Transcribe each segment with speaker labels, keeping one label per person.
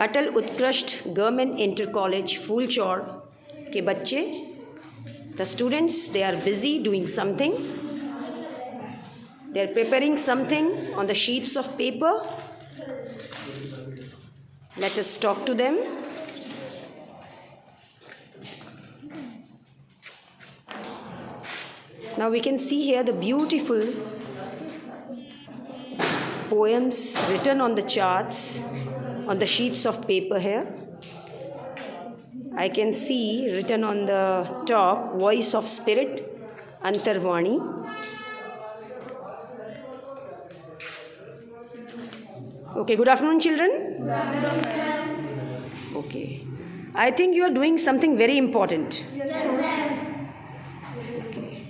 Speaker 1: अटल उत्कृष्ट government inter college फूलचौड़ के बच्चे, the students, they are busy doing something. They are preparing something on the sheets of paper. Let us talk to them. Now we can see here the beautiful poems written on the charts, on the sheets of paper here. I can see written on the top, Voice of Spirit, Antarvani. Okay, good afternoon, children. Good afternoon. Okay. I think you are doing something very important. Yes, okay.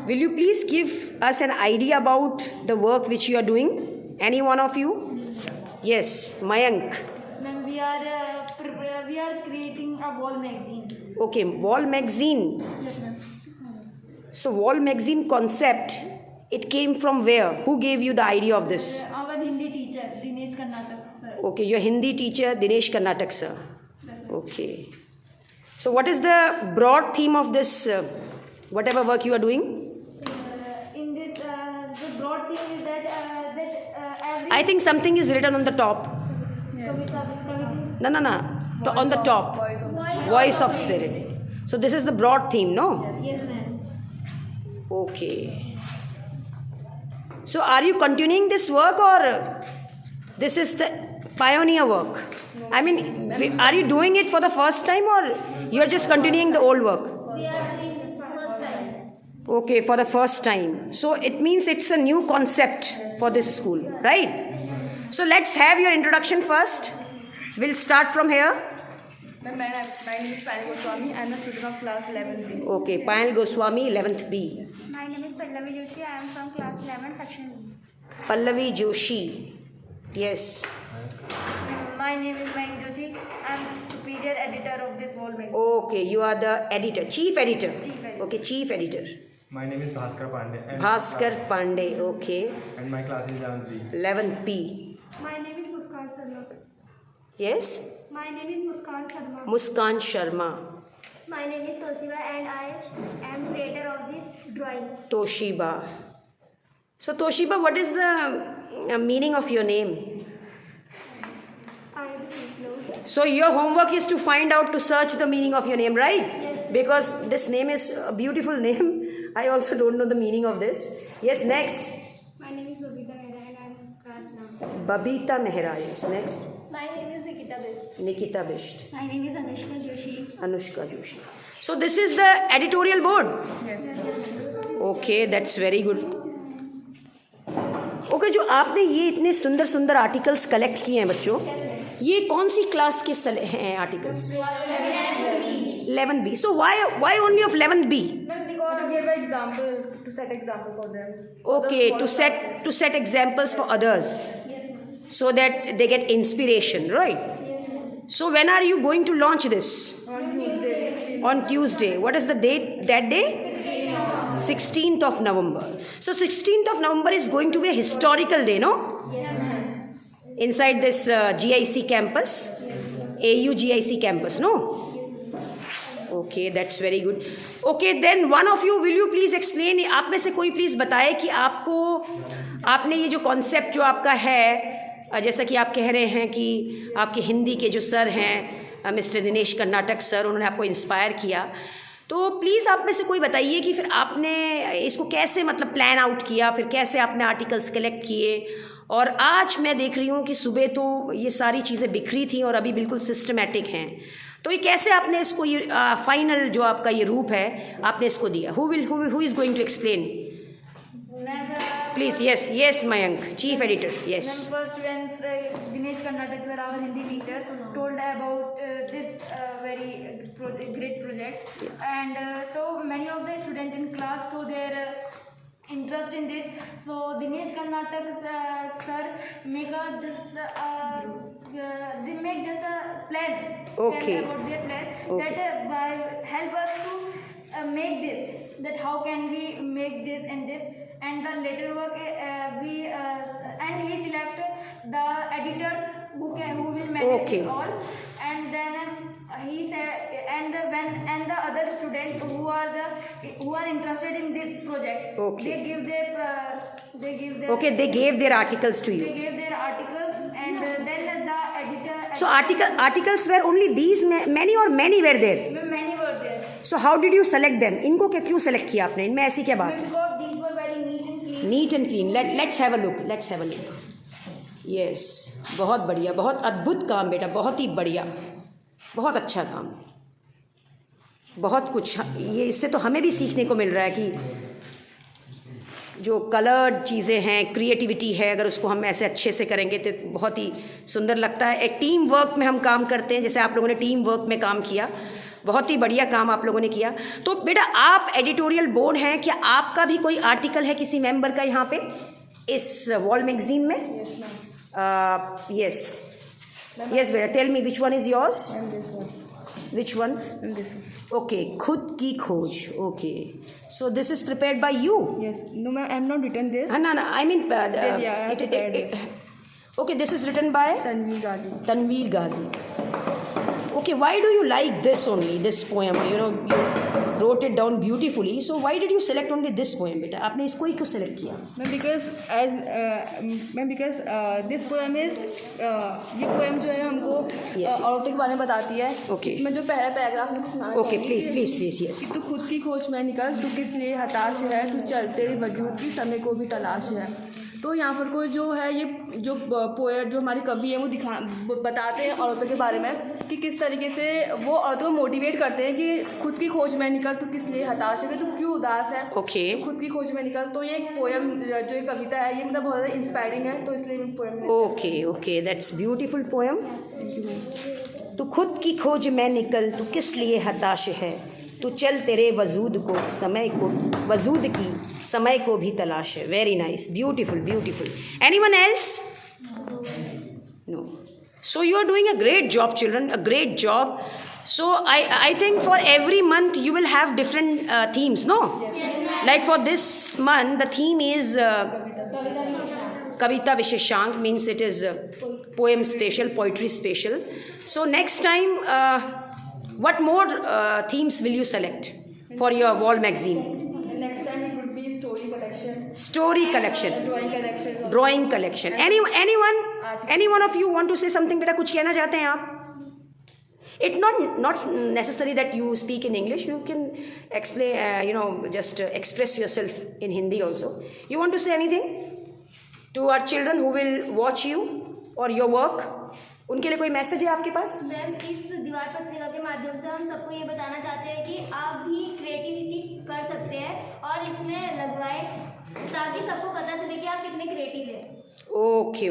Speaker 1: Will you please give us an idea about the work which you are doing? Any one of you? Yes, Mayank.
Speaker 2: Ma'am, we are creating a wall magazine.
Speaker 1: Okay, wall magazine.
Speaker 2: Yes, ma'am.
Speaker 1: So wall magazine concept, it came from where? Who gave you the idea of this?
Speaker 2: Our Hindi teacher, Dinesh Karnatak sir.
Speaker 1: Okay, your Hindi teacher Dinesh Karnatak sir. Okay. So what is the broad theme of this whatever work you are doing?
Speaker 2: In this, the broad thing is that every.
Speaker 1: I think something is written on the top. No. On the top. Voice of Spirit. So this is the broad theme, no?
Speaker 2: Yes, ma'am.
Speaker 1: Okay. So are you continuing this work or this is the pioneer work? I mean, are you doing it for the first time or you are just continuing the old work?
Speaker 2: We are doing it first time.
Speaker 1: Okay, for the first time. So it means it's a new concept for this school, right? So let's have your introduction first. We'll start from here.
Speaker 3: My name is Payal Goswami. I am a student of class 11B.
Speaker 1: Okay, Payal Goswami, 11th B.
Speaker 2: My name is Pallavi Joshi. I am from class 11, section B.
Speaker 1: Pallavi Joshi. Yes.
Speaker 2: My name is Mayank Joshi. I am superior editor of this wall magazine.
Speaker 1: Okay, you are the editor, chief editor.
Speaker 2: Chief editor.
Speaker 1: Okay, chief editor.
Speaker 4: My name is Bhaskar Pandey.
Speaker 1: Bhaskar Pandey, okay.
Speaker 4: And my class is 11B.
Speaker 1: 11th P.
Speaker 2: My name is Muskan Sharma.
Speaker 1: Yes?
Speaker 2: My name is Muskan Sharma.
Speaker 1: Muskan Sharma.
Speaker 2: My name is Toshiba and I am creator of this drawing.
Speaker 1: Toshiba. So Toshiba, what is the meaning of your name?
Speaker 2: I am close.
Speaker 1: So your homework is to find out, to search the meaning of your name, right?
Speaker 2: Yes.
Speaker 1: Because this name is a beautiful name. I also don't know the meaning of this. Yes, next.
Speaker 2: My name is Babita Mehra and I am class now.
Speaker 1: Babita Mehra, yes, next.
Speaker 2: My name is Nikita Best.
Speaker 1: Nikita Bisht.
Speaker 2: My name is Anushka Joshi.
Speaker 1: Anushka Joshi. So this is the editorial board?
Speaker 3: Yes.
Speaker 1: Okay, that's very good. Okay, जो आपने ये इतने सुंदर सुंदर articles collect किए हैं बच्चों, ये कौन सी क्लास के हैं articles? 11B. So why only of 11B?
Speaker 3: To give an example, to set example for them.
Speaker 1: Okay, to set examples for others, so that they get inspiration, right? So when are you going to launch this?
Speaker 3: On Tuesday.
Speaker 1: On Tuesday. What is the date that day? 16th of November. So 16th of November is going to be a historical day, no? Inside this GIC campus, AU GIC campus, no? Okay, that's very good. Okay, then one of you, will you please explain? आप में से कोई please बताए कि आपने ये जो concept जो आपका है, जैसा कि आप कह रहे हैं कि आपके हिंदी के जो सर हैं, मिस्टर दिनेश कर्नाटक सर, उन्होंने आपको इंस्पायर किया, तो प्लीज़ आप में से कोई बताइए कि फिर आपने इसको कैसे मतलब प्लान आउट किया, फिर कैसे आपने आर्टिकल्स कलेक्ट किए, और आज मैं देख रही हूँ कि सुबह तो ये सारी चीज़ें बिखरी थी और अभी बिल्कुल सिस्टमेटिक हैं, तो ये कैसे आपने इसको ये फाइनल जो आपका ये रूप है आपने इसको दिया? Who is going to explain? Please, yes, Mayank, Chief Editor, yes.
Speaker 2: First, when Dinesh Karnatak sir, our Hindi teacher, told about this very great project, and so many of the students in class show their interest in this. So Dinesh Karnatak sir make they make just a plan.
Speaker 1: Okay.
Speaker 2: Tell about their plan.
Speaker 1: Okay.
Speaker 2: That by help us to make this. That how can we make this and this. And the later work and he select the editor who will manage
Speaker 1: Okay.
Speaker 2: it all. And then he said, and the other students who are interested in this project,
Speaker 1: Okay.
Speaker 2: they give their
Speaker 1: Okay, they gave their articles to
Speaker 2: they
Speaker 1: you.
Speaker 2: gave their articles, and then the editor.
Speaker 1: So articles were only these many or many were there?
Speaker 2: Many were there.
Speaker 1: So how did you select them? इनको क्यों select किया आपने? इनमें ऐसी क्या बात है?
Speaker 2: Because these were very neat and clean.
Speaker 1: Neat and clean. Let's have a look. Let's have a look. Yes, बहुत बढ़िया, बहुत अद्भुत काम बेटा, बहुत ही बढ़िया, बहुत अच्छा काम, बहुत कुछ. ये इससे तो हमें भी सीखने को मिल रहा है कि जो कलर्ड चीज़ें हैं, क्रिएटिविटी है, अगर उसको हम ऐसे अच्छे से करेंगे तो बहुत ही सुंदर लगता है. एक टीम वर्क में हम काम करते हैं, जैसे आप लोगों ने टीम वर्क में काम किया, बहुत ही बढ़िया काम आप लोगों ने किया. तो बेटा आप एडिटोरियल बोर्ड हैं, क्या आपका भी कोई आर्टिकल है किसी मेंबर का यहाँ पे इस वॉल मैगजीन में? यस यस बेटा, tell me which one is yours? Which one?
Speaker 3: This one.
Speaker 1: Okay, खुद की खोज. Okay, so this is prepared by you.
Speaker 3: Yes. No, ma'am, I have not written this.
Speaker 1: No, I mean,
Speaker 3: Yeah, I have prepared it.
Speaker 1: okay, this is written by
Speaker 3: Tanvi Gaji.
Speaker 1: Tanveer Ghazi. Okay, why do you like this only, this poem? You know, you wrote it down beautifully. So why did you select only this poem, बेटा? आपने इसको ही क्यों select किया?
Speaker 3: Ma'am, because this poem is ये poem जो है हमको
Speaker 1: Yes.
Speaker 3: औरतों के बारे में बताती है.
Speaker 1: Okay.
Speaker 3: इसमें जो पहला पैराग्राफ में सुनाना
Speaker 1: Okay,
Speaker 3: चाहूँगी
Speaker 1: please, yes.
Speaker 3: कि तू खुद की खोज में निकल, तू किस लिए हताश है, तू चल तेरे वजूद की समय को भी तलाश है. तो यहाँ पर कोई जो है ये जो पोएट जो हमारी कवि है वो बताते हैं औरतों के बारे में कि किस तरीके से वो औरतों को मोटिवेट करते हैं कि खुद की खोज में निकल, तू किस लिए हताश है, तू क्यों उदास है.
Speaker 1: Okay.
Speaker 3: तो खुद की खोज में निकल. तो ये एक पोएम जो एक कविता है, ये मतलब बहुत ज़्यादा इंस्पायरिंग है, तो इसलिए मैं poem.
Speaker 1: Okay, that's beautiful poem. तू खुद की खोज में निकल, तू किस लिए हताश है, तू चल तेरे वजूद की समय को भी तलाश है. Very nice, beautiful. Anyone else? No. So you are doing a great job, children, a great job. So I think for every month you will have different themes, no? Yes. Like for this month the theme is Kavita Visheshank, means it is poem special, poetry special. So next time what more themes will you select for your wall magazine?
Speaker 3: Next time it would be story collection.
Speaker 1: Story collection.
Speaker 3: Drawing collection.
Speaker 1: Drawing collection. Any one of you want to say something? बेटा कुछ कहना चाहते हैं आप? It's not necessary that you speak in English. You can explain, just express yourself in Hindi also. You want to say anything to our children who will watch you or your work? उनके लिए कोई message है आपके पास?
Speaker 5: Ma'am, इस दीवार पत्रिका के माध्यम से हम सबको ये बताना चाहते हैं कि आप भी क्रिएटिविटी कर सकते हैं और इसमें लगवाएं ताकि सबको पता चले कि आप कितने क्रिएटिव हैं.
Speaker 1: ओके.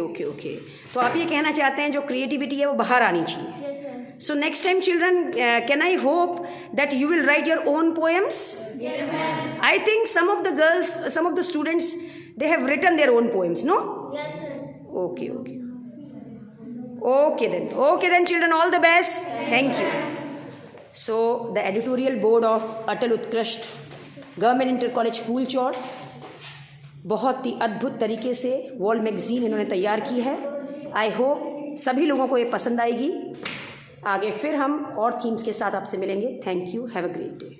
Speaker 1: तो आप ये कहना चाहते हैं जो क्रिएटिविटी है वो बाहर आनी चाहिए.
Speaker 5: Yes sir.
Speaker 1: So next time, children, can I hope that you will write your own poems?
Speaker 5: Yes ma'am.
Speaker 1: I think some of the girls, some of the students, they have written their own poems, no?
Speaker 5: Yes sir.
Speaker 1: Okay then, children, all the best. Thank you. So the editorial board of Atal Utkrasht Government Inter College फूलचौड़ बहुत ही अद्भुत तरीके से wall magazine इन्होंने तैयार की है. I hope सभी लोगों को ये पसंद आएगी. आगे फिर हम और थीम्स के साथ आपसे मिलेंगे. Thank you. Have a great day.